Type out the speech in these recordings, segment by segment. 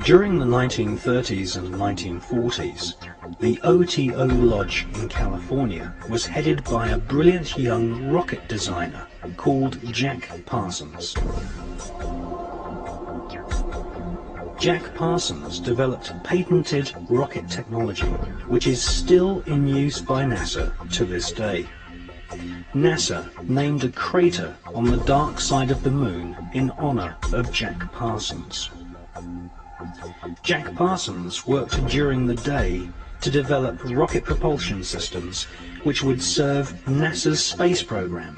During the 1930s and 1940s, the O.T.O. Lodge in California was headed by a brilliant young rocket designer called Jack Parsons. Jack Parsons developed patented rocket technology, which is still in use by NASA to this day. NASA named a crater on the dark side of the moon in honor of Jack Parsons. Jack Parsons worked during the day to develop rocket propulsion systems which would serve NASA's space program,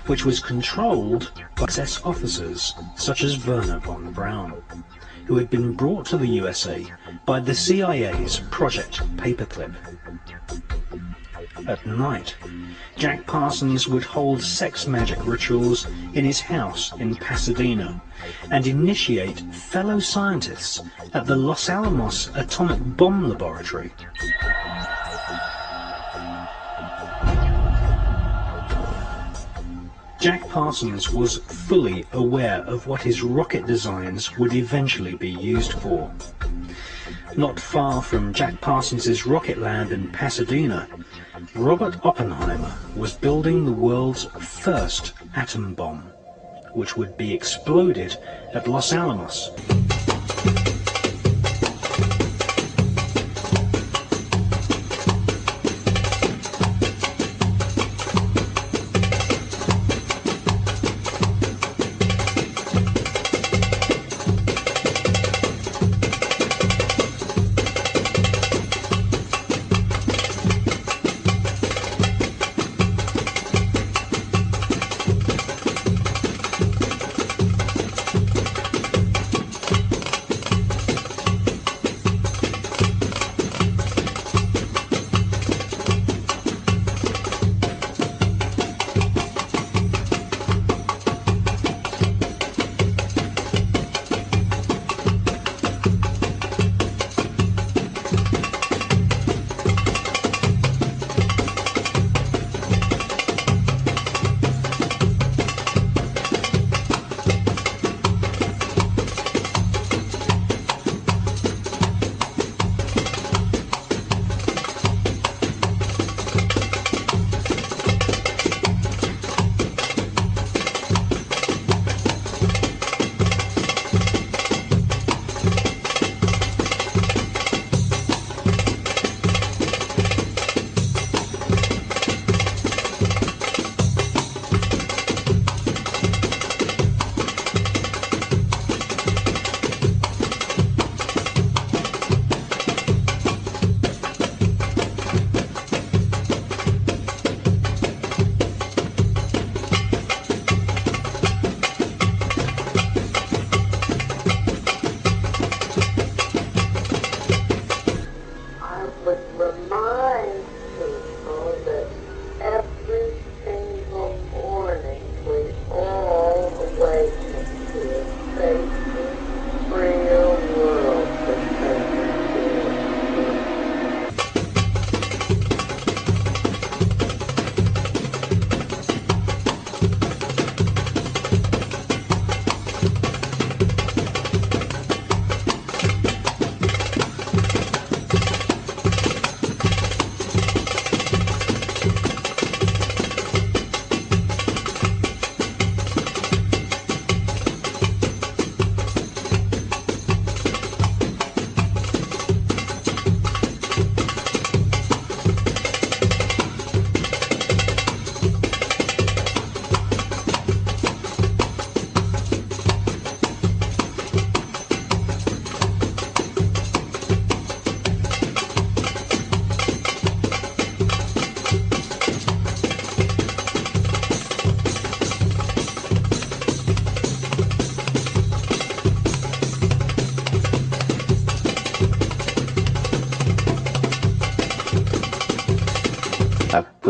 which was controlled by SS officers such as Werner von Braun, who had been brought to the USA by the CIA's Project Paperclip. At night, Jack Parsons would hold sex magic rituals in his house in Pasadena and initiate fellow scientists at the Los Alamos Atomic Bomb Laboratory. Jack Parsons was fully aware of what his rocket designs would eventually be used for. Not far from Jack Parsons' rocket lab in Pasadena, Robert Oppenheimer was building the world's first atom bomb, which would be exploded at Los Alamos.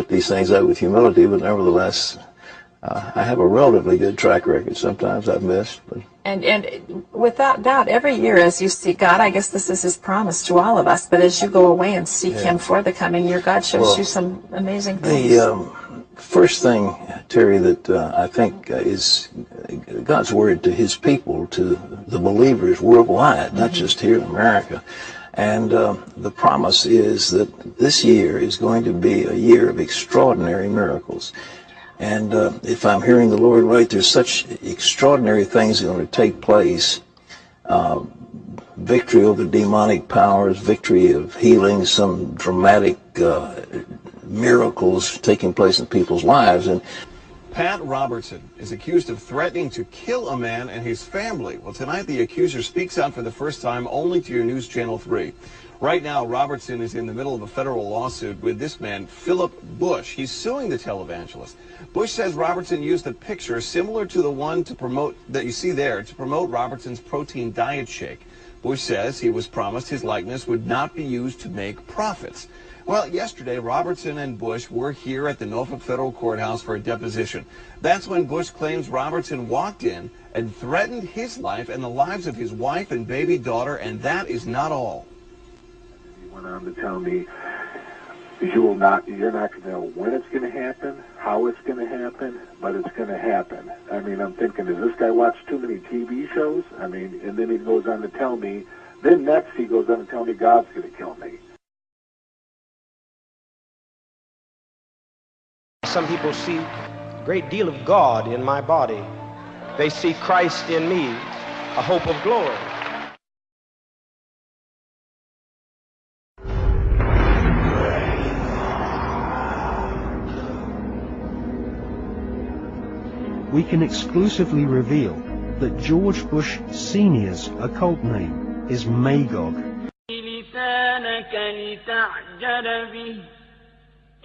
These things out with humility, but nevertheless, I have a relatively good track record. Sometimes I've missed. But. And without doubt, every year as you seek God, I guess this is His promise to all of us, but as you go away and seek Him for the coming year, God shows you some amazing things. first thing, Terry, that I think is God's word to his people, to the believers worldwide, not just here in America. And the promise is that this year is going to be a year of extraordinary miracles. And if I'm hearing the Lord right, there's such extraordinary things that are going to take place. Victory over demonic powers, victory of healing, some dramatic miracles taking place in people's lives. And Pat Robertson is accused of threatening to kill a man and his family. Well, tonight the accuser speaks out for the first time only to your News Channel 3. Right now, Robertson is in the middle of a federal lawsuit with this man, Philip Bush. He's suing the televangelist. Bush says Robertson used a picture similar to the one that you see there to promote Robertson's protein diet shake. Bush says he was promised his likeness would not be used to make profits. Well, yesterday, Robertson and Bush were here at the Norfolk Federal Courthouse for a deposition. That's when Bush claims Robertson walked in and threatened his life and the lives of his wife and baby daughter, and that is not all. He went on to tell me, you're not going to know when it's going to happen, how it's going to happen, but it's going to happen. I mean, I'm thinking, does this guy watch too many TV shows? I mean, and then he goes on to tell me, then next he goes on to tell me God's going to kill me. Some people see a great deal of God in my body. They see Christ in me, a hope of glory. We can exclusively reveal that George Bush Sr.'s occult name is Magog.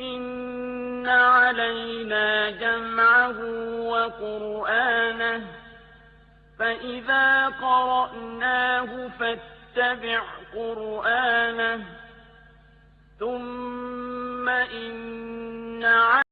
إن علينا جمعه وقرآنه فإذا قرأناه فاتبع قرآنه ثم إن